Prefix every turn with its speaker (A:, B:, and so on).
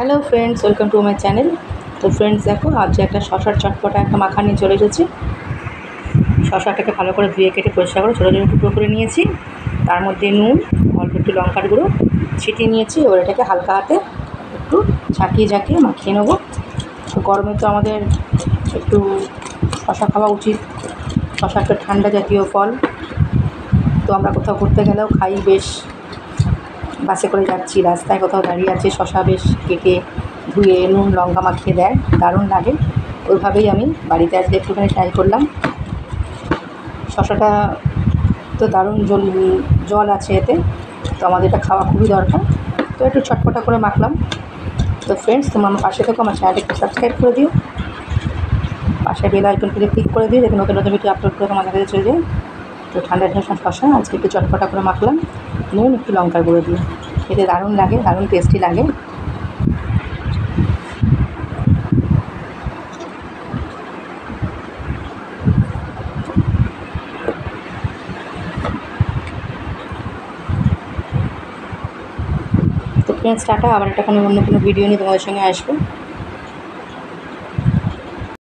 A: Hello friends, welcome to my channel. তো friends দেখো, আজ একটা শশার চটপটা একটা মাখা নিয়ে চলে এসেছি। শশাটাকে ভালো করে ধুয়ে কেটে পরিষ্কার করে ছোটো ছোটো টুকরো করে নিয়েছি। তার মধ্যে নুন, অল্প একটু লঙ্কার গুঁড়ো ছিটিয়ে নিয়েছি। এবার এটাকে হালকা হাতে একটু ঝাঁকিয়ে মাখিয়ে নেবো। তো গরমে তো আমাদের একটু শশা খাওয়া উচিত। শশা একটা ঠান্ডা জাতীয় ফল। তো আমরা কোথাও ঘুরতে গেলেও খাই বেশ। বাসে করে যাচ্ছি, রাস্তায় কোথাও দাঁড়িয়ে আছে, শশা বেশ কেটে ধুয়ে নুন লঙ্কা মাখিয়ে দেয়, দারুণ লাগে। ওইভাবেই আমি বাড়িতে আজকে একটুখানি ট্রাই করলাম। শশাটা তো দারুণ জল আছে এতে, তো আমাদের এটা খাওয়া খুবই দরকার। তো একটু চটপটা করে মাখলাম। তো ফ্রেন্ডস, তোমরা আমার পাশে থেকো, আমার চ্যানেলটা একটু সাবস্ক্রাইব করে দিও, পাশে বেল আইকনটিতে ক্লিক করে দিও, যাতে নতুন নতুন ভিডিও আপলোড করে তোমাদের কাছে চলে যায়। তো ঠান্ডা শশা আজকে একটু চটপটা করে মাখলাম, নুন একটু লঙ্কার গুঁড়ো দিয়ে। এতে দারুণ লাগে, দারুণ টেস্টি লাগে। তো ফ্রেন্ডস টাটা, আবার একটা অন্য কোনো ভিডিও নিয়ে তোমাদের সঙ্গে আসবো।